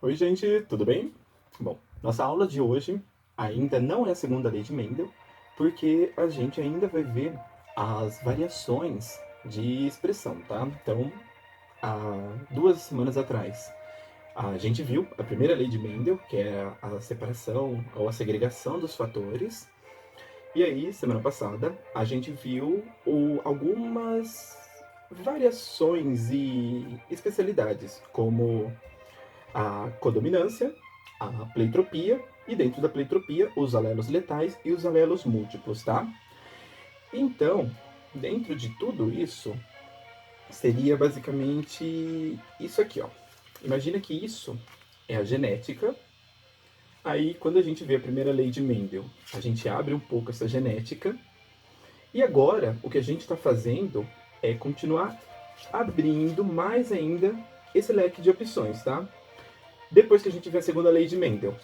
Oi, gente, tudo bem? Bom, nossa aula de hoje ainda não é a segunda lei de Mendel, porque a gente ainda vai ver as variações de expressão, tá? Então, há 2 semanas atrás, a gente viu a primeira lei de Mendel, que é a separação ou a segregação dos fatores. E aí, semana passada, a gente viu algumas variações e especialidades, como a codominância, a pleitropia e dentro da pleitropia os alelos letais e os alelos múltiplos, tá? Então, dentro de tudo isso, seria basicamente isso aqui, ó. Imagina que isso é a genética. Aí, quando a gente vê a primeira lei de Mendel, a gente abre um pouco essa genética. E agora, o que a gente está fazendo é continuar abrindo mais ainda esse leque de opções, tá? Depois que a gente vê a segunda lei de Mendel,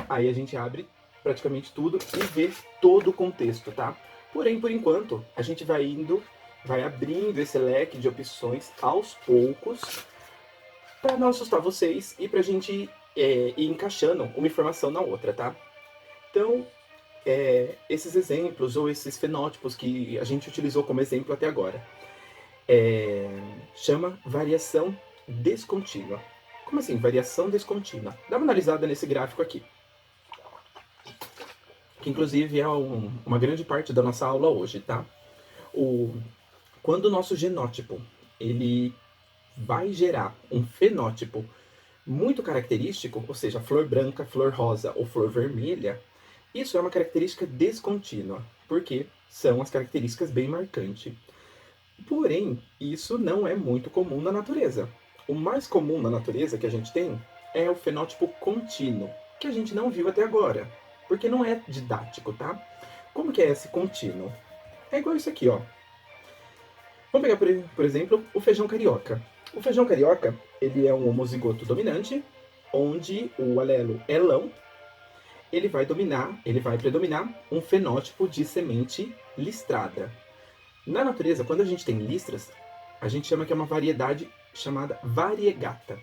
aí a gente abre praticamente tudo e vê todo o contexto, tá? Porém, por enquanto, a gente vai abrindo esse leque de opções aos poucos para não assustar vocês e para a gente ir encaixando uma informação na outra, tá? Então, esses exemplos ou esses fenótipos que a gente utilizou como exemplo até agora, chama variação descontínua. Como assim, variação descontínua? Dá uma analisada nesse gráfico aqui, que inclusive é uma grande parte da nossa aula hoje, tá? Quando o nosso genótipo ele vai gerar um fenótipo muito característico, ou seja, flor branca, flor rosa ou flor vermelha, isso é uma característica descontínua, porque são as características bem marcantes. Porém, isso não é muito comum na natureza. O mais comum na natureza que a gente tem é o fenótipo contínuo, que a gente não viu até agora, porque não é didático, tá? Como que é esse contínuo? É igual isso aqui, ó. Vamos pegar, por exemplo, o feijão carioca. O feijão carioca, ele é um homozigoto dominante, onde o alelo elão, ele vai predominar um fenótipo de semente listrada. Na natureza, quando a gente tem listras, a gente chama que é uma variedade chamada variegata,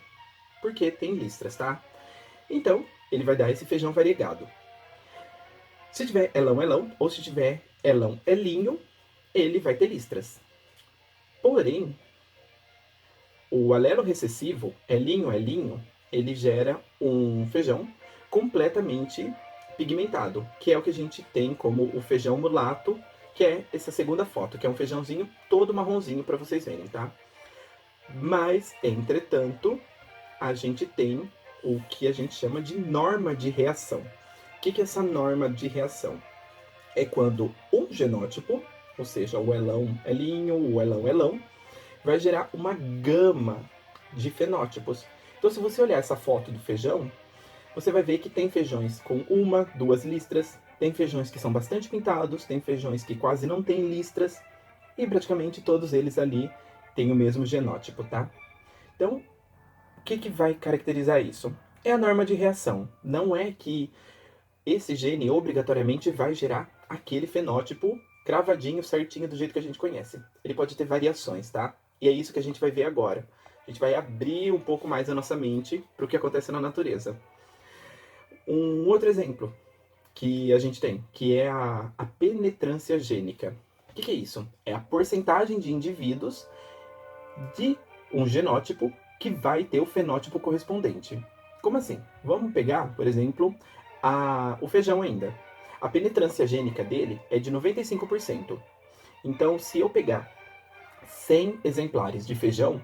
porque tem listras, tá? Então, ele vai dar esse feijão variegado. Se tiver elão, elão, ou se tiver elão, elinho, ele vai ter listras. Porém, o alelo recessivo, elinho, elinho, ele gera um feijão completamente pigmentado, que é o que a gente tem como o feijão mulato, que é essa segunda foto, que é um feijãozinho todo marronzinho para vocês verem, tá? Mas, entretanto, a gente tem o que a gente chama de norma de reação. O que é essa norma de reação? É quando um genótipo, ou seja, o elão elinho, o elão elão, vai gerar uma gama de fenótipos. Então, se você olhar essa foto do feijão, você vai ver que tem feijões com uma, duas listras, tem feijões que são bastante pintados, tem feijões que quase não têm listras, e praticamente todos eles ali têm o mesmo genótipo, tá? Então, o que vai caracterizar isso? É a norma de reação. Não é que esse gene obrigatoriamente vai gerar aquele fenótipo cravadinho, certinho, do jeito que a gente conhece. Ele pode ter variações, tá? E é isso que a gente vai ver agora. A gente vai abrir um pouco mais a nossa mente para o que acontece na natureza. Um outro exemplo que a gente tem, que é a penetrância gênica. O que é isso? É a porcentagem de indivíduos de um genótipo que vai ter o fenótipo correspondente. Como assim? Vamos pegar, por exemplo, o feijão ainda. A penetrância gênica dele é de 95%. Então, se eu pegar 100 exemplares de feijão,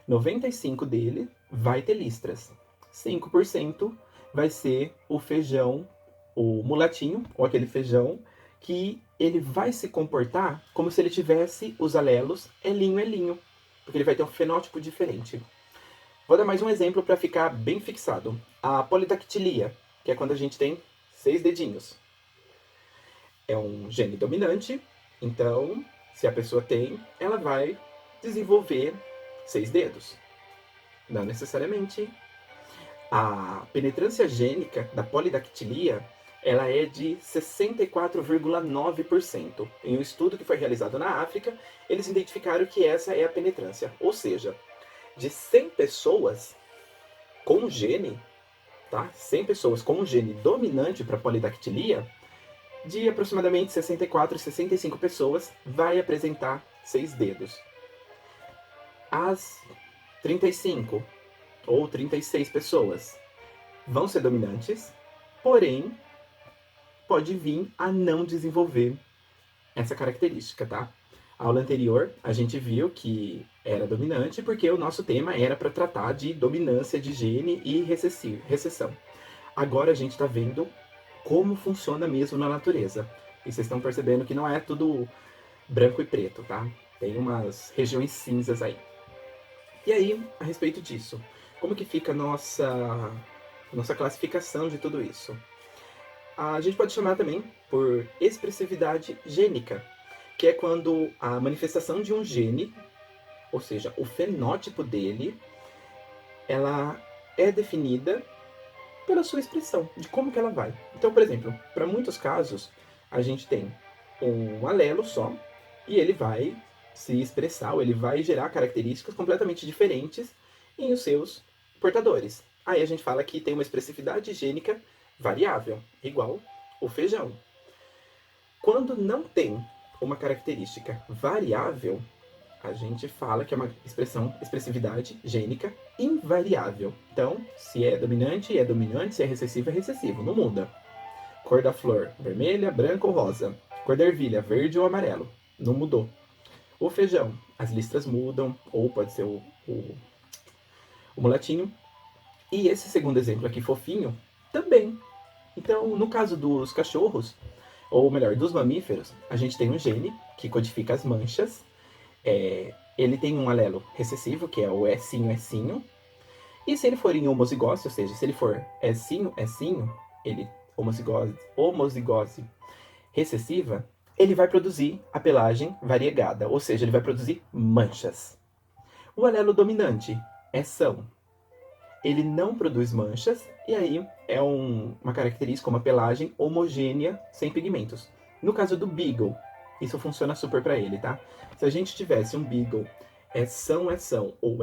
95 dele vai ter listras. 5% vai ser o feijão, o mulatinho, ou aquele feijão que ele vai se comportar como se ele tivesse os alelos elinho, elinho, porque ele vai ter um fenótipo diferente. Vou dar mais um exemplo para ficar bem fixado. A polidactilia, que é quando a gente tem 6 dedinhos. É um gene dominante, então, se a pessoa tem, ela vai desenvolver 6 dedos. Não necessariamente. A penetrância gênica da polidactilia ela é de 64,9%. Em um estudo que foi realizado na África, eles identificaram que essa é a penetrância. Ou seja, de 100 pessoas com gene, tá? 100 pessoas com um gene dominante para polidactilia, de aproximadamente 64 a 65 pessoas, vai apresentar 6 dedos. As 35 ou 36 pessoas vão ser dominantes, porém, pode vir a não desenvolver essa característica, tá? A aula anterior, a gente viu que era dominante porque o nosso tema era para tratar de dominância de gene e recessão. Agora a gente está vendo como funciona mesmo na natureza. E vocês estão percebendo que não é tudo branco e preto, tá? Tem umas regiões cinzas aí. E aí, a respeito disso, como que fica a nossa classificação de tudo isso? A gente pode chamar também por expressividade gênica, que é quando a manifestação de um gene, ou seja, o fenótipo dele, ela é definida pela sua expressão, de como que ela vai. Então, por exemplo, para muitos casos, a gente tem um alelo só, e ele vai se expressar, ou ele vai gerar características completamente diferentes em os seus portadores. Aí a gente fala que tem uma expressividade gênica variável, igual o feijão. Quando não tem uma característica variável, a gente fala que é uma expressividade gênica invariável. Então, se é dominante, se é recessivo, não muda. Cor da flor, vermelha, branca ou rosa. Cor da ervilha, verde ou amarelo, não mudou. O feijão, as listras mudam, ou pode ser o mulatinho. E esse segundo exemplo aqui, fofinho, também. Então, no caso dos cachorros, ou melhor, dos mamíferos, a gente tem um gene que codifica as manchas. Ele tem um alelo recessivo, que é o Sinho. E se ele for em homozigose, ou seja, se ele for Sinho, ele homozigose recessiva, ele vai produzir a pelagem variegada, ou seja, ele vai produzir manchas. O alelo dominante é São. Ele não produz manchas, e aí é uma característica, uma pelagem homogênea, sem pigmentos. No caso do Beagle, isso funciona super para ele, tá? Se a gente tivesse um Beagle São ou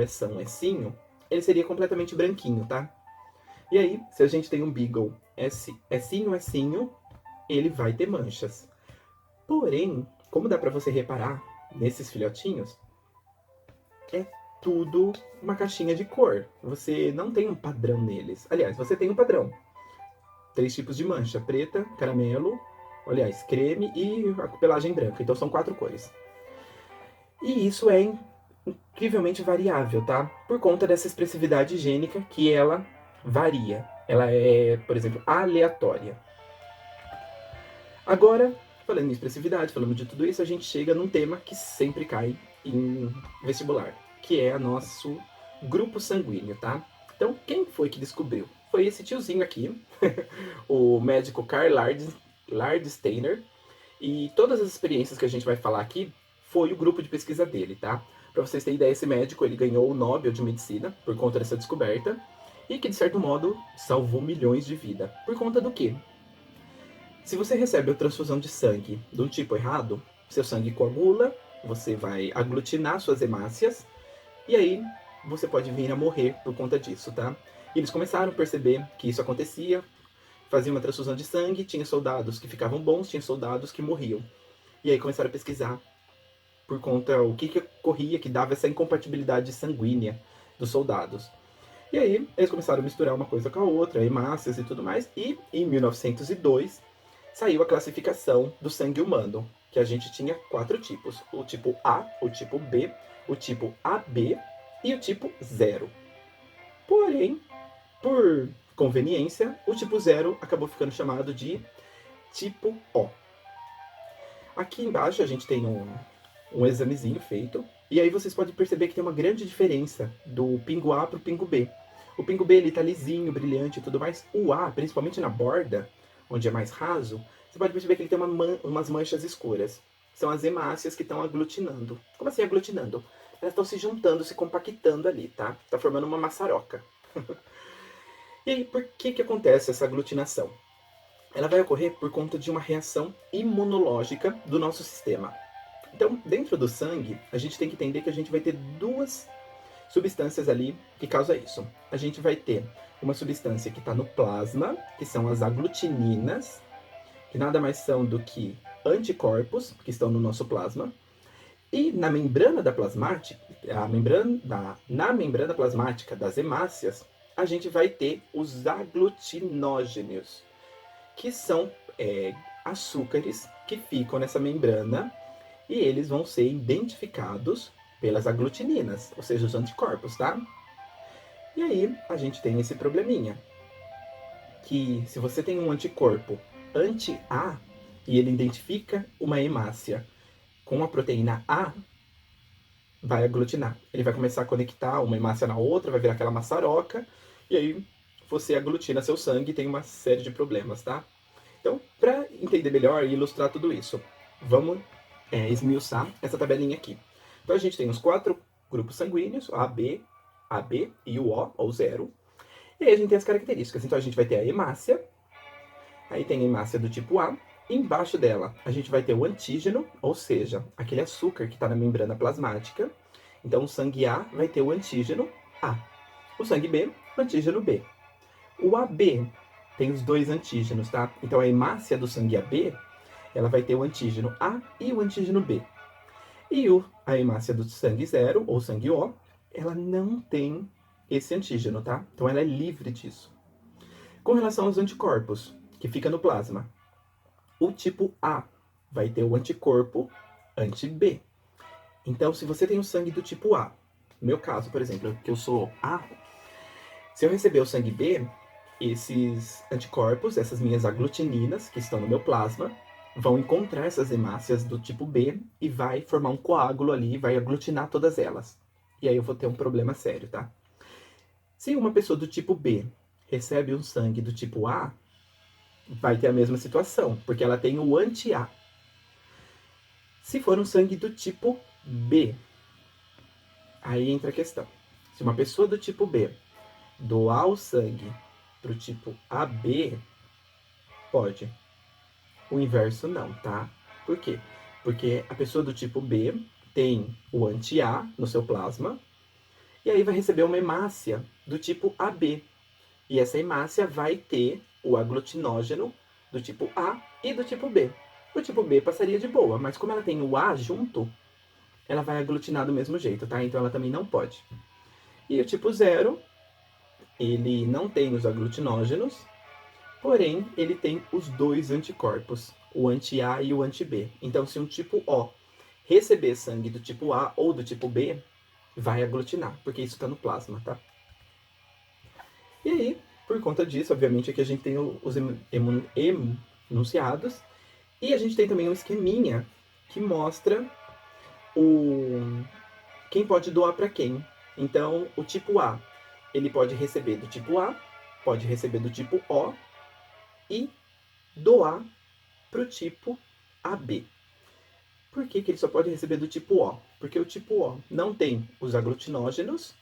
Sinho, ele seria completamente branquinho, tá? E aí, se a gente tem um Beagle Sinho, ele vai ter manchas. Porém, como dá para você reparar nesses filhotinhos, é tudo uma caixinha de cor. Você não tem um padrão neles. Aliás, você tem um padrão. 3 tipos de mancha: preta, caramelo, aliás, creme e a pelagem branca. Então são 4 cores. E isso é incrivelmente variável, tá? Por conta dessa expressividade gênica que ela varia. Ela é, por exemplo, aleatória. Agora, falando em expressividade, falando de tudo isso, a gente chega num tema que sempre cai em vestibular, que é o nosso grupo sanguíneo, tá? Então, quem foi que descobriu? Foi esse tiozinho aqui, o médico Karl Lardsteiner, e todas as experiências que a gente vai falar aqui foi o grupo de pesquisa dele, tá? Para vocês terem ideia, esse médico ele ganhou o Nobel de Medicina por conta dessa descoberta e que, de certo modo, salvou milhões de vidas. Por conta do quê? Se você recebe a transfusão de sangue do tipo errado, seu sangue coagula, você vai aglutinar suas hemácias, e aí você pode vir a morrer por conta disso, tá? E eles começaram a perceber que isso acontecia, faziam uma transfusão de sangue, tinha soldados que ficavam bons, tinha soldados que morriam. E aí começaram a pesquisar por conta o que ocorria que dava essa incompatibilidade sanguínea dos soldados. E aí eles começaram a misturar uma coisa com a outra, hemácias e tudo mais, e em 1902 saiu a classificação do sangue humano, que a gente tinha 4 tipos: o tipo A, o tipo B, o tipo AB e o tipo 0. Porém, por conveniência, o tipo 0 acabou ficando chamado de tipo O. Aqui embaixo a gente tem um examezinho feito, e aí vocês podem perceber que tem uma grande diferença do pingo A para o pingo B. O pingo B ele tá lisinho, brilhante e tudo mais. O A, principalmente na borda, onde é mais raso, você pode perceber que ele tem umas manchas escuras. São as hemácias que estão aglutinando. Como assim aglutinando? Elas estão se juntando, se compactando ali, tá? Tá formando uma maçaroca. E aí, por que acontece essa aglutinação? Ela vai ocorrer por conta de uma reação imunológica do nosso sistema. Então, dentro do sangue, a gente tem que entender que a gente vai ter duas substâncias ali que causam isso. A gente vai ter uma substância que está no plasma, que são as aglutininas, que nada mais são do que anticorpos que estão no nosso plasma. E na membrana da plasmática, na membrana plasmática das hemácias, a gente vai ter os aglutinógenos, que são açúcares que ficam nessa membrana e eles vão ser identificados pelas aglutininas, ou seja, os anticorpos, tá? E aí a gente tem esse probleminha, que se você tem um anticorpo anti-A e ele identifica uma hemácia com a proteína A, vai aglutinar. Ele vai começar a conectar uma hemácia na outra, vai virar aquela maçaroca, e aí você aglutina seu sangue e tem uma série de problemas, tá? Então, para entender melhor e ilustrar tudo isso, vamos esmiuçar essa tabelinha aqui. Então, a gente tem os 4 grupos sanguíneos, AB e o O, ou 0. E aí a gente tem as características. Então, a gente vai ter a hemácia, aí tem a hemácia do tipo A. Embaixo dela, a gente vai ter o antígeno, ou seja, aquele açúcar que está na membrana plasmática. Então, o sangue A vai ter o antígeno A. O sangue B, o antígeno B. O AB tem os 2 antígenos, tá? Então, a hemácia do sangue AB, ela vai ter o antígeno A e o antígeno B. E a hemácia do sangue 0, ou sangue O, ela não tem esse antígeno, tá? Então, ela é livre disso. Com relação aos anticorpos, que fica no plasma, o tipo A vai ter o anticorpo anti-B. Então, se você tem o sangue do tipo A, no meu caso, por exemplo, que eu sou A, se eu receber o sangue B, esses anticorpos, essas minhas aglutininas que estão no meu plasma, vão encontrar essas hemácias do tipo B e vai formar um coágulo ali, vai aglutinar todas elas. E aí eu vou ter um problema sério, tá? Se uma pessoa do tipo B recebe um sangue do tipo A, vai ter a mesma situação, porque ela tem o anti-A. Se for um sangue do tipo B, aí entra a questão. Se uma pessoa do tipo B doar o sangue para o tipo AB, pode. O inverso não, tá? Por quê? Porque a pessoa do tipo B tem o anti-A no seu plasma, e aí vai receber uma hemácia do tipo AB. E essa hemácia vai ter o aglutinógeno do tipo A e do tipo B. O tipo B passaria de boa, mas como ela tem o A junto, ela vai aglutinar do mesmo jeito, tá? Então ela também não pode. E o tipo 0, ele não tem os aglutinógenos, porém ele tem os 2 anticorpos, o anti-A e o anti-B. Então se um tipo O receber sangue do tipo A ou do tipo B, vai aglutinar, porque isso está no plasma, tá? E aí, por conta disso, obviamente, aqui a gente tem os enunciados e a gente tem também um esqueminha que mostra quem pode doar para quem. Então, o tipo A, ele pode receber do tipo A, pode receber do tipo O e doar para o tipo AB. Por que ele só pode receber do tipo O? Porque o tipo O não tem os aglutinógenos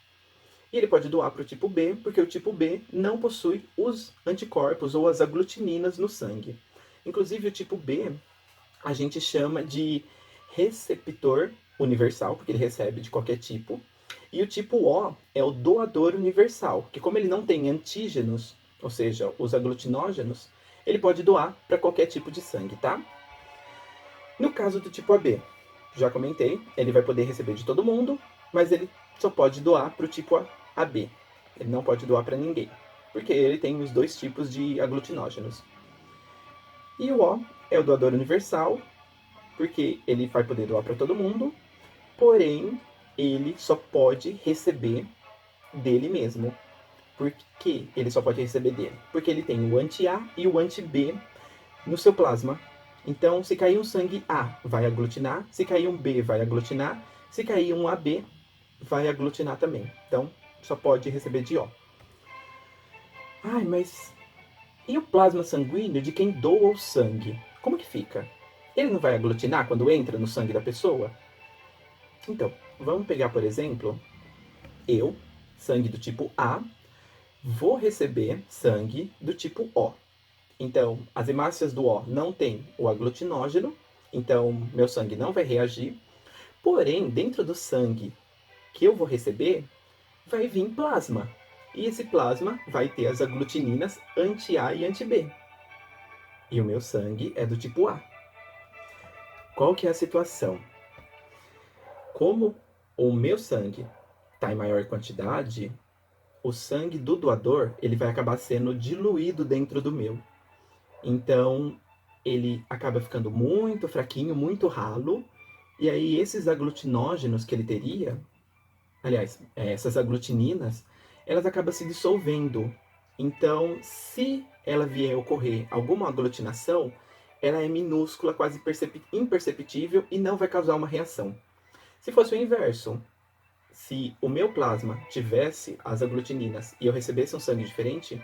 e ele pode doar para o tipo B, porque o tipo B não possui os anticorpos ou as aglutininas no sangue. Inclusive, o tipo B a gente chama de receptor universal, porque ele recebe de qualquer tipo. E o tipo O é o doador universal, que como ele não tem antígenos, ou seja, os aglutinógenos, ele pode doar para qualquer tipo de sangue, tá? No caso do tipo AB, já comentei, ele vai poder receber de todo mundo, mas ele só pode doar para o tipo AB. Ele não pode doar para ninguém, porque ele tem os 2 tipos de aglutinógenos. E o O é o doador universal, porque ele vai poder doar para todo mundo, porém ele só pode receber dele mesmo. Por que ele só pode receber dele? Porque ele tem o anti-A e o anti-B no seu plasma. Então, se cair um sangue A, vai aglutinar. Se cair um B, vai aglutinar. Se cair um AB, vai aglutinar também. Então, só pode receber de O. Ai, mas e o plasma sanguíneo de quem doa o sangue? Como que fica? Ele não vai aglutinar quando entra no sangue da pessoa? Então, vamos pegar, por exemplo, eu, sangue do tipo A, vou receber sangue do tipo O. Então, as hemácias do O não têm o aglutinógeno, então meu sangue não vai reagir. Porém, dentro do sangue que eu vou receber, vai vir plasma. E esse plasma vai ter as aglutininas anti-A e anti-B. E o meu sangue é do tipo A. Qual que é a situação? Como o meu sangue está em maior quantidade, o sangue do doador ele vai acabar sendo diluído dentro do meu. Então, ele acaba ficando muito fraquinho, muito ralo, e aí esses aglutinógenos que ele teria, aliás, essas aglutininas, elas acabam se dissolvendo. Então, se ela vier ocorrer alguma aglutinação, ela é minúscula, quase imperceptível e não vai causar uma reação. Se fosse o inverso, se o meu plasma tivesse as aglutininas e eu recebesse um sangue diferente,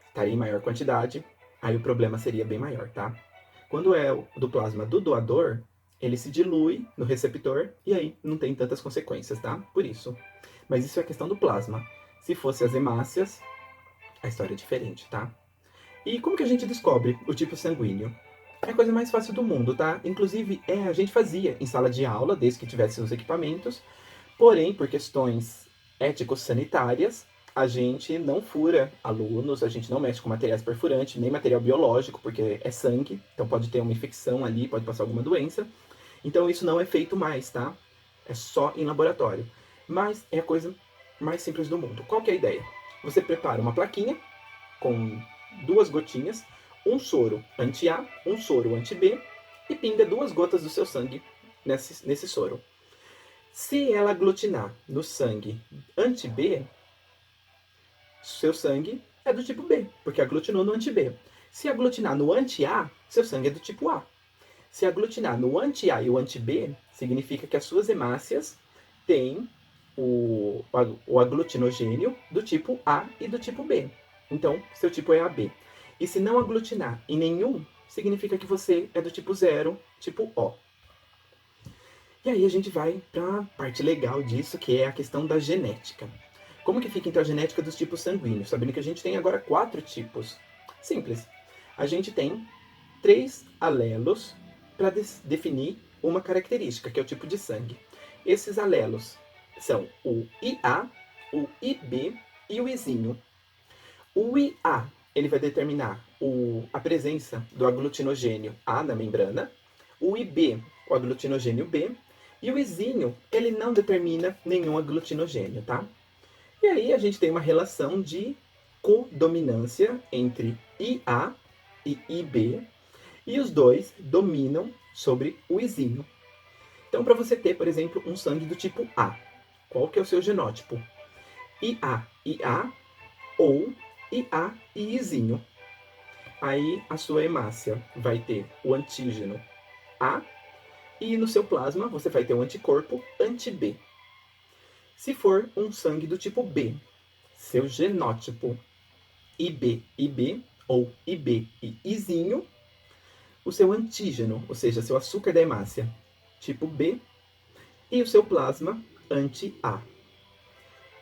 estaria em maior quantidade, aí o problema seria bem maior, tá? Quando é do plasma do doador, ele se dilui no receptor e aí não tem tantas consequências, tá? Por isso. Mas isso é a questão do plasma. Se fosse as hemácias, a história é diferente, tá? E como que a gente descobre o tipo sanguíneo? É a coisa mais fácil do mundo, tá? Inclusive, a gente fazia em sala de aula, desde que tivesse os equipamentos, porém, por questões ético-sanitárias, a gente não fura alunos, a gente não mexe com materiais perfurantes, nem material biológico, porque é sangue, então pode ter uma infecção ali, pode passar alguma doença. Então isso não é feito mais, tá? É só em laboratório. Mas é a coisa mais simples do mundo. Qual que é a ideia? Você prepara uma plaquinha com 2 gotinhas, um soro anti-A, um soro anti-B e pinga 2 gotas do seu sangue nesse soro. Se ela aglutinar no sangue anti-B, seu sangue é do tipo B, porque aglutinou no anti-B. Se aglutinar no anti-A, seu sangue é do tipo A. Se aglutinar no anti-A e o anti-B, significa que as suas hemácias têm o aglutinogênio do tipo A e do tipo B. Então, seu tipo é AB. E se não aglutinar em nenhum, significa que você é do tipo 0, tipo O. E aí a gente vai para a parte legal disso, que é a questão da genética. Como que fica então a genética dos tipos sanguíneos? Sabendo que a gente tem agora 4 tipos. Simples. A gente tem 3 alelos para definir uma característica, que é o tipo de sangue. Esses alelos são o IA, o IB e o Izinho. O IA ele vai determinar a presença do aglutinogênio A na membrana, o IB, o aglutinogênio B, e o Izinho, ele não determina nenhum aglutinogênio, tá? E aí a gente tem uma relação de codominância entre IA e IB, e os dois dominam sobre o Izinho. Então, para você ter, por exemplo, um sangue do tipo A, qual que é o seu genótipo? IA ou IA e Izinho. Aí a sua hemácia vai ter o antígeno A e no seu plasma você vai ter o anticorpo anti-B. Se for um sangue do tipo B, seu genótipo IB ou IB e Izinho, o seu antígeno, ou seja, seu açúcar da hemácia, tipo B, e o seu plasma anti-A.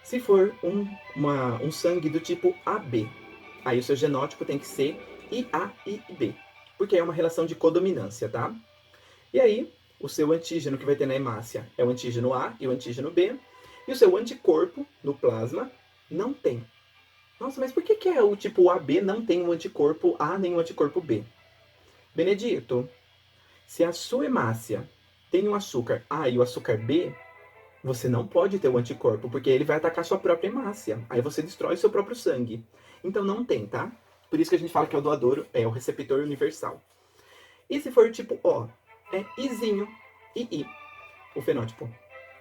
Se for um sangue do tipo AB, aí o seu genótipo tem que ser IA e IB, porque é uma relação de codominância, tá? E aí, o seu antígeno que vai ter na hemácia é o antígeno A e o antígeno B, e o seu anticorpo no plasma não tem. Nossa, mas por que o tipo AB não tem um anticorpo A nem um anticorpo B? Benedito, se a sua hemácia tem um açúcar A e o açúcar B, você não pode ter o anticorpo, porque ele vai atacar sua própria hemácia. Aí você destrói seu próprio sangue. Então não tem, tá? Por isso que a gente fala que é o doador, é o receptor universal. E se for o tipo O, é Izinho e I. O fenótipo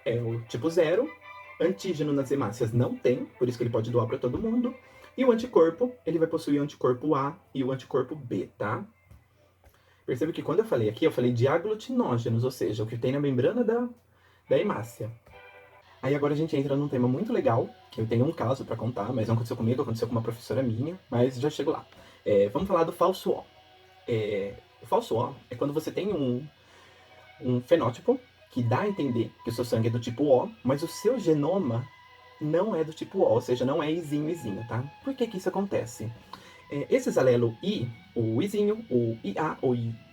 é o tipo 0, antígeno nas hemácias não tem, por isso que ele pode doar para todo mundo. E o anticorpo, ele vai possuir o anticorpo A e o anticorpo B, tá? Percebe que quando eu falei aqui, eu falei de aglutinógenos, ou seja, o que tem na membrana da hemácia. Aí agora a gente entra num tema muito legal, que eu tenho um caso para contar, mas não aconteceu comigo, aconteceu com uma professora minha, mas já chego lá. Vamos falar do falso O. O falso O é quando você tem um fenótipo que dá a entender que o seu sangue é do tipo O, mas o seu genoma não é do tipo O, ou seja, não é Izinho, tá? Por que isso acontece? Esses alelos I, o Izinho, o IA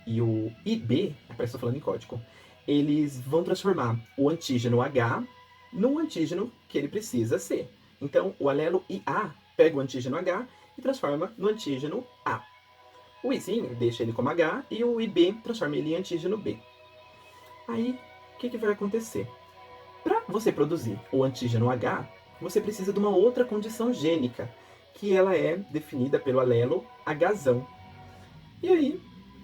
e o IB, parece que estou falando em código, eles vão transformar o antígeno H no antígeno que ele precisa ser. Então, o alelo IA pega o antígeno H e transforma no antígeno A. O Izinho deixa ele como H e o IB transforma ele em antígeno B. Aí, o que vai acontecer? Para você produzir o antígeno H, você precisa de uma outra condição gênica, que ela é definida pelo alelo Hzão. E aí,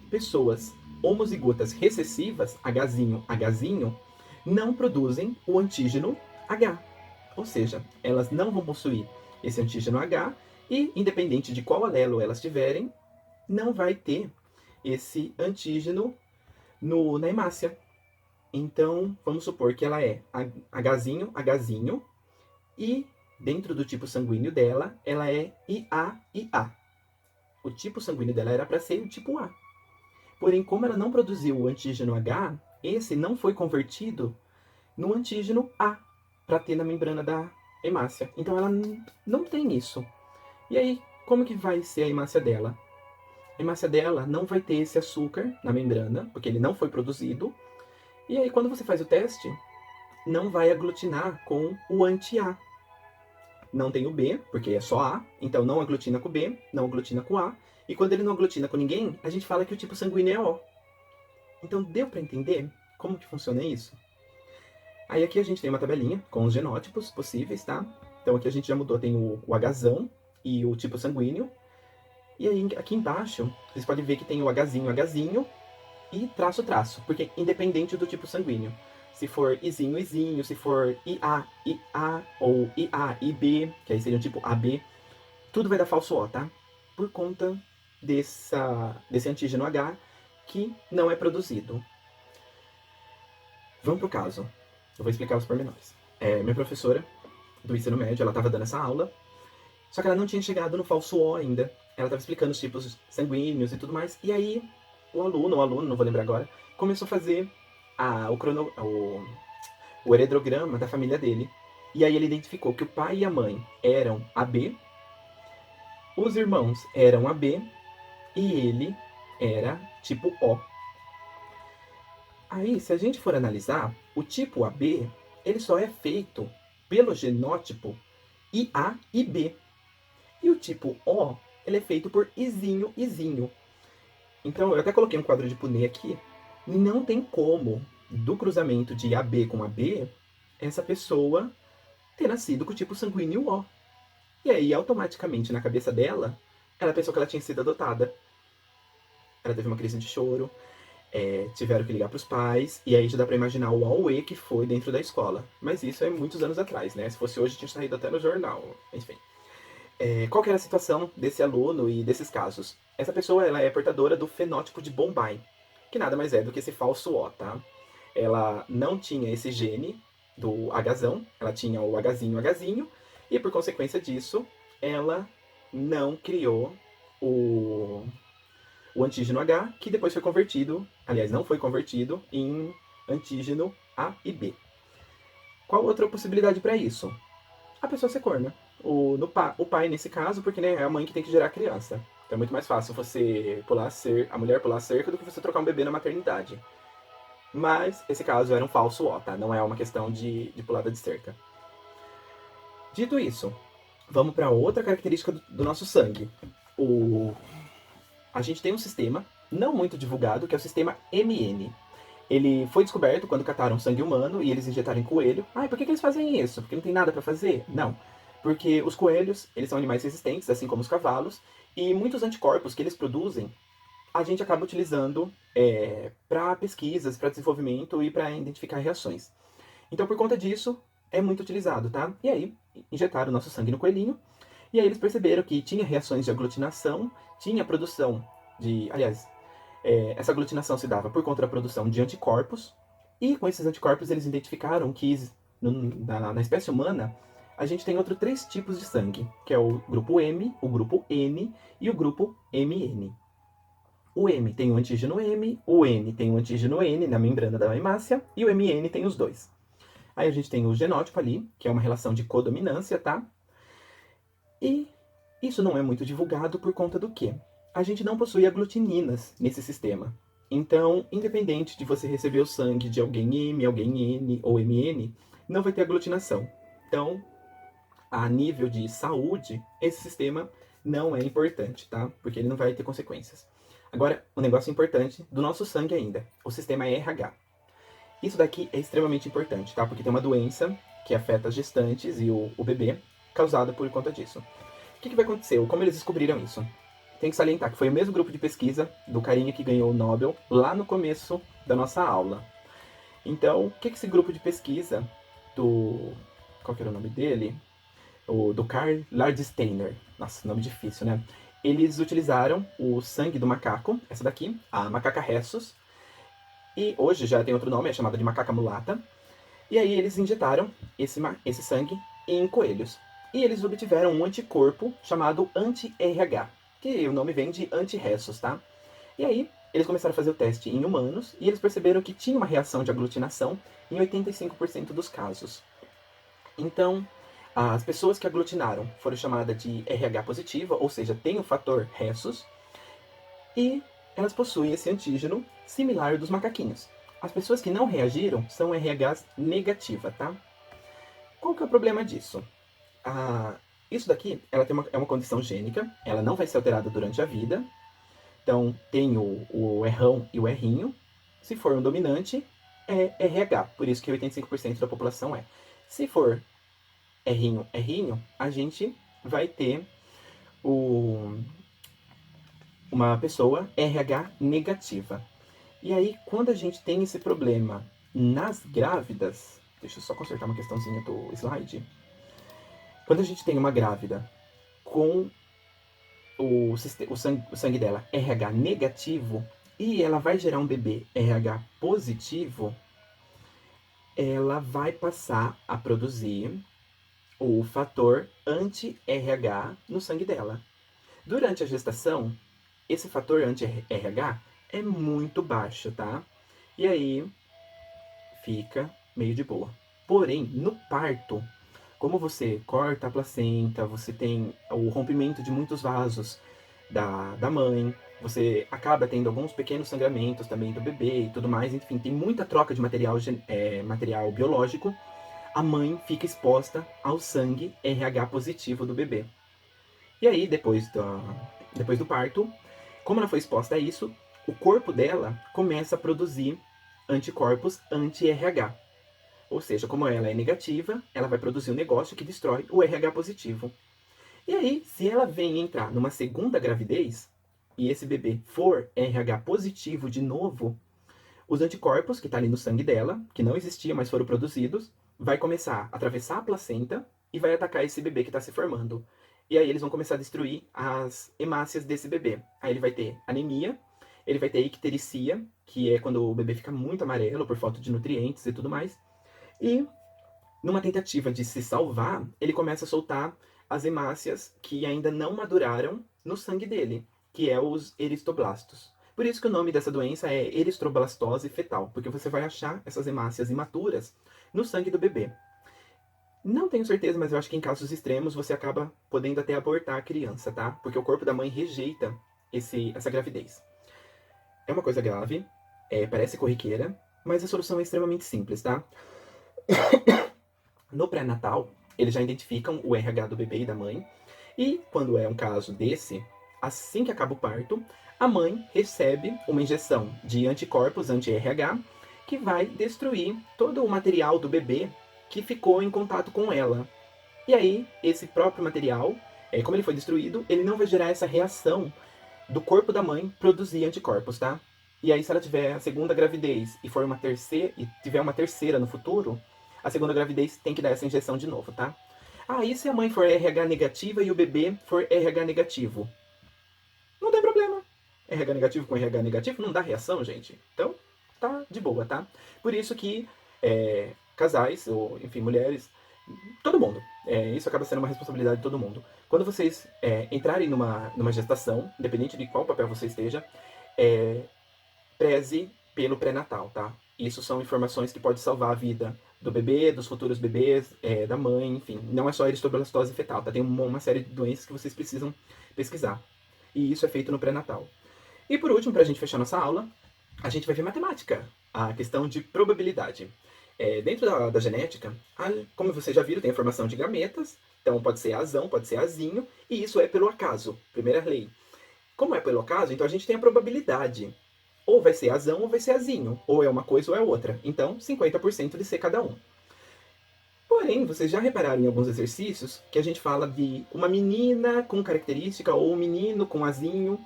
pessoas homozigotas recessivas, Hzinho, não produzem o antígeno H. Ou seja, elas não vão possuir esse antígeno H e, independente de qual alelo elas tiverem, não vai ter esse antígeno na hemácia. Então, vamos supor que ela é Hzinho, e dentro do tipo sanguíneo dela, ela é IA. O tipo sanguíneo dela era para ser o tipo A. Porém, como ela não produziu o antígeno H, esse não foi convertido no antígeno A, para ter na membrana da hemácia. Então ela não tem isso. E aí, como que vai ser a hemácia dela? A hemácia dela não vai ter esse açúcar na membrana, porque ele não foi produzido. E aí, quando você faz o teste, não vai aglutinar com o anti-A. Não tem o B, porque é só A, então não aglutina com o B, não aglutina com A. E quando ele não aglutina com ninguém, a gente fala que o tipo sanguíneo é O. Então deu para entender como que funciona isso? Aí aqui a gente tem uma tabelinha com os genótipos possíveis, tá? Então aqui a gente já mudou, tem o Hzão e o tipo sanguíneo. E aí aqui embaixo, vocês podem ver que tem o Hzinho e traço, porque independente do tipo sanguíneo. Se for Izinho, se for IA, ou IA, IB, que aí seria um tipo AB, tudo vai dar falso O, tá? Por conta desse antígeno H que não é produzido. Vamos pro caso. Eu vou explicar os pormenores. Minha professora do ensino médio, ela estava dando essa aula, só que ela não tinha chegado no falso O ainda. Ela estava explicando os tipos sanguíneos e tudo mais, e aí o aluno, não vou lembrar agora, começou a fazer o heredograma da família dele. E aí ele identificou que o pai e a mãe eram AB, os irmãos eram AB e ele era tipo O. Aí, se a gente for analisar, o tipo AB, ele só é feito pelo genótipo IA e B. E o tipo O, ele é feito por Izinho. Então, eu até coloquei um quadro de Punnett aqui. Não tem como, do cruzamento de AB com AB, essa pessoa ter nascido com o tipo sanguíneo O. E aí, automaticamente, na cabeça dela, ela pensou que ela tinha sido adotada. Ela teve uma crise de choro, tiveram que ligar para os pais, e aí já dá para imaginar o auê que foi dentro da escola. Mas isso é muitos anos atrás, né? Se fosse hoje, tinha saído até no jornal. Enfim. Qual que era a situação desse aluno e desses casos? Essa pessoa ela é portadora do fenótipo de Bombay, que nada mais é do que esse falso O, tá? Ela não tinha esse gene do Hzão, ela tinha o Hzinho, e por consequência disso, ela não criou o antígeno H, que depois foi convertido, aliás, não foi convertido, em antígeno A e B. Qual outra possibilidade para isso? A pessoa ser corna. O pai, nesse caso, porque né, é a mãe que tem que gerar a criança. Então é muito mais fácil você a mulher pular cerca do que você trocar um bebê na maternidade. Mas esse caso era um falso O, tá? Não é uma questão de pulada de cerca. Dito isso, vamos para outra característica do nosso sangue. A gente tem um sistema não muito divulgado, que é o sistema MN. Ele foi descoberto quando cataram sangue humano e eles injetaram em coelho. Por que eles fazem isso? Porque não tem nada para fazer? Não. Porque os coelhos, eles são animais resistentes, assim como os cavalos, e muitos anticorpos que eles produzem, a gente acaba utilizando para pesquisas, para desenvolvimento e para identificar reações. Então, por conta disso, é muito utilizado, tá? E aí, injetaram o nosso sangue no coelhinho, e aí eles perceberam que tinha reações de aglutinação, tinha produção de... Aliás, essa aglutinação se dava por conta da produção de anticorpos, e com esses anticorpos eles identificaram que na espécie humana a gente tem outros 3 tipos de sangue, que é o grupo M, o grupo N e o grupo MN. O M tem o antígeno M, o N tem o antígeno N na membrana da hemácia, e o MN tem os dois. Aí a gente tem o genótipo ali, que é uma relação de codominância, tá? E isso não é muito divulgado por conta do quê? A gente não possui aglutininas nesse sistema. Então, independente de você receber o sangue de alguém M, alguém N ou MN, não vai ter aglutinação. Então, a nível de saúde, esse sistema não é importante, tá? Porque ele não vai ter consequências. Agora, um negócio importante do nosso sangue ainda, o sistema RH. Isso daqui é extremamente importante, tá? Porque tem uma doença que afeta as gestantes e o bebê, causada por conta disso. O que vai acontecer? Ou como eles descobriram isso? Tem que salientar que foi o mesmo grupo de pesquisa do carinha que ganhou o Nobel lá no começo da nossa aula. Então, o que esse grupo de pesquisa do... Qual que era o nome dele? Do Karl Lardsteiner. Nossa, nome difícil, né? Eles utilizaram o sangue do macaco, essa daqui, a macaca rhesus, e hoje já tem outro nome, é chamada de macaca mulata. E aí eles injetaram esse sangue em coelhos. E eles obtiveram um anticorpo chamado anti-RH, que o nome vem de anti-rhesus, tá? E aí eles começaram a fazer o teste em humanos e eles perceberam que tinha uma reação de aglutinação em 85% dos casos. Então, as pessoas que aglutinaram foram chamadas de RH positiva, ou seja, tem o fator rhesus, e elas possuem esse antígeno similar dos macaquinhos. As pessoas que não reagiram são RH negativa, tá? Qual que é o problema disso? Isso daqui ela é uma condição gênica, ela não vai ser alterada durante a vida. Então, tem o errão e o errinho. Se for um dominante, é RH, por isso que 85% da população é. Se for errinho, errinho, a gente vai ter uma pessoa RH negativa. E aí, quando a gente tem esse problema nas grávidas, deixa eu só consertar uma questãozinha do slide. Quando a gente tem uma grávida com o sangue dela RH negativo e ela vai gerar um bebê RH positivo, ela vai passar a produzir o fator anti-RH no sangue dela. Durante a gestação, esse fator anti-RH é muito baixo, tá? E aí fica meio de boa. Porém, no parto, como você corta a placenta, você tem o rompimento de muitos vasos da mãe, você acaba tendo alguns pequenos sangramentos também do bebê e tudo mais, enfim, tem muita troca de material biológico, a mãe fica exposta ao sangue RH positivo do bebê. E aí, depois do parto, como ela foi exposta a isso, o corpo dela começa a produzir anticorpos anti-RH. Ou seja, como ela é negativa, ela vai produzir um negócio que destrói o RH positivo. E aí, se ela vem entrar numa segunda gravidez, e esse bebê for RH positivo de novo, os anticorpos que estão ali no sangue dela, que não existiam, mas foram produzidos, vai começar a atravessar a placenta e vai atacar esse bebê que está se formando. E aí eles vão começar a destruir as hemácias desse bebê. Aí ele vai ter anemia, ele vai ter ictericia, que é quando o bebê fica muito amarelo por falta de nutrientes e tudo mais. E numa tentativa de se salvar, ele começa a soltar as hemácias que ainda não maduraram no sangue dele, que é os eristoblastos. Por isso que o nome dessa doença é eritroblastose fetal, porque você vai achar essas hemácias imaturas no sangue do bebê. Não tenho certeza, mas eu acho que em casos extremos você acaba podendo até abortar a criança, tá? Porque o corpo da mãe rejeita essa gravidez. É uma coisa grave, parece corriqueira, mas a solução é extremamente simples, tá? No pré-natal, eles já identificam o RH do bebê e da mãe, e quando é um caso desse, assim que acaba o parto, a mãe recebe uma injeção de anticorpos anti-RH que vai destruir todo o material do bebê que ficou em contato com ela. E aí, esse próprio material, como ele foi destruído, ele não vai gerar essa reação do corpo da mãe produzir anticorpos, tá? E aí, se ela tiver a segunda gravidez e for uma terceira, e tiver uma terceira no futuro, a segunda gravidez tem que dar essa injeção de novo, tá? E se a mãe for RH negativa e o bebê for RH negativo? Não tem problema. RH negativo com RH negativo não dá reação, gente. Então, tá de boa, tá? Por isso que casais, ou enfim, mulheres, todo mundo, isso acaba sendo uma responsabilidade de todo mundo. Quando vocês entrarem numa gestação, independente de qual papel você esteja, preze pelo pré-natal, tá? Isso são informações que podem salvar a vida do bebê, dos futuros bebês, da mãe, enfim. Não é só eritroblastose fetal, tá? Tem uma série de doenças que vocês precisam pesquisar. E isso é feito no pré-natal. E por último, para a gente fechar nossa aula, a gente vai ver matemática, a questão de probabilidade. Dentro da genética, como vocês já viram, tem a formação de gametas, então pode ser azão, pode ser azinho, e isso é pelo acaso, primeira lei. Como é pelo acaso, então a gente tem a probabilidade. Ou vai ser azão ou vai ser azinho, ou é uma coisa ou é outra. Então, 50% de ser cada um. Porém, vocês já repararam em alguns exercícios que a gente fala de uma menina com característica ou um menino com azinho.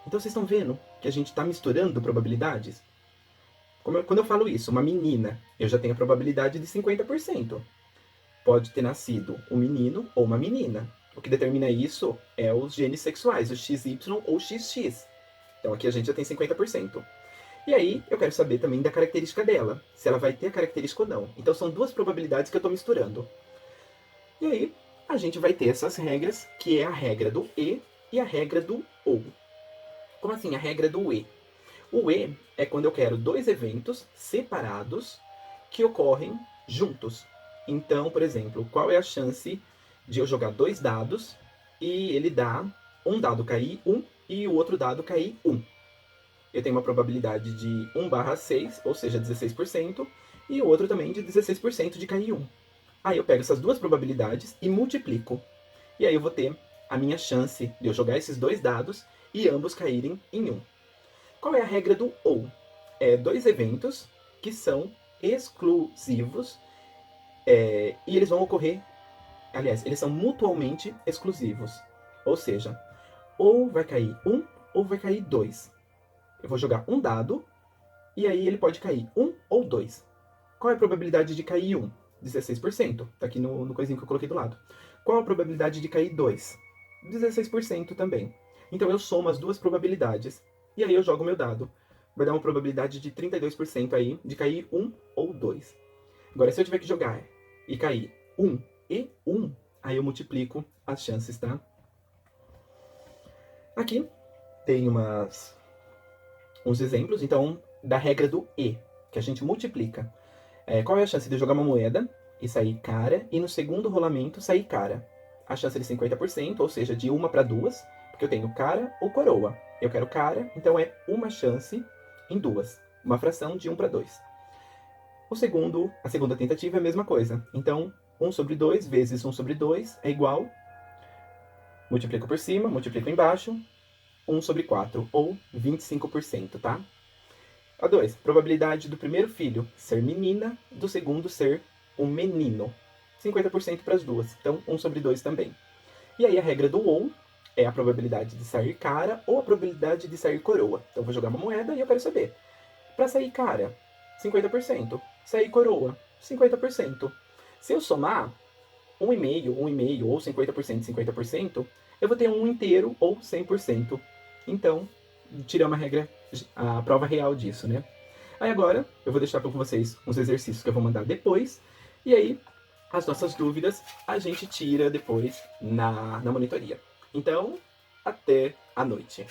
Então vocês estão vendo que a gente está misturando probabilidades? Quando eu falo isso, uma menina, eu já tenho a probabilidade de 50%. Pode ter nascido um menino ou uma menina. O que determina isso é os genes sexuais, o XY ou XX. Então aqui a gente já tem 50%. E aí eu quero saber também da característica dela, se ela vai ter a característica ou não. Então são duas probabilidades que eu estou misturando. E aí a gente vai ter essas regras, que é a regra do e a regra do ou. Como assim a regra do e? O e é quando eu quero dois eventos separados que ocorrem juntos. Então, por exemplo, qual é a chance de eu jogar dois dados e ele dá um dado cair 1 e o outro dado cair 1? Eu tenho uma probabilidade de 1/6, ou seja, 16%, e o outro também de 16% de cair 1. Aí eu pego essas duas probabilidades e multiplico. E aí eu vou ter a minha chance de eu jogar esses dois dados e ambos caírem em 1. Qual é a regra do ou? É dois eventos que são exclusivos e eles vão ocorrer, aliás, eles são mutuamente exclusivos. Ou seja, ou vai cair 1 ou vai cair 2. Eu vou jogar um dado e aí ele pode cair 1 ou 2. Qual é a probabilidade de cair 1? 16%. Tá aqui no coisinho que eu coloquei do lado. Qual a probabilidade de cair 2? 16% também. Então eu somo as duas probabilidades e aí eu jogo meu dado. Vai dar uma probabilidade de 32% aí de cair 1 ou 2. Agora, se eu tiver que jogar e cair 1 e 1, aí eu multiplico as chances, tá? Aqui tem uns exemplos, então, da regra do e, que a gente multiplica. Qual é a chance de eu jogar uma moeda e sair cara, e no segundo rolamento sair cara? A chance é de 50%, ou seja, de 1 para 2, porque eu tenho cara ou coroa. Eu quero cara, então é uma chance em 2. Uma fração de 1 para 2. A segunda tentativa é a mesma coisa. Então, 1 sobre 2 vezes 1 sobre 2 é igual, multiplico por cima, multiplico embaixo, 1 sobre 4, ou 25%, tá? A 2, probabilidade do primeiro filho ser menina, do segundo ser um menino. 50% para as duas, então 1 sobre 2 também. E aí a regra do ou é a probabilidade de sair cara ou a probabilidade de sair coroa. Então eu vou jogar uma moeda e eu quero saber. Para sair cara, 50%. Sair coroa, 50%. Se eu somar 1,5 ou 50%, 50%, eu vou ter um inteiro ou 100%. Então, tiramos a prova real disso, né? Aí agora, eu vou deixar para vocês uns exercícios que eu vou mandar depois. E aí, as nossas dúvidas a gente tira depois na monitoria. Então, até a noite.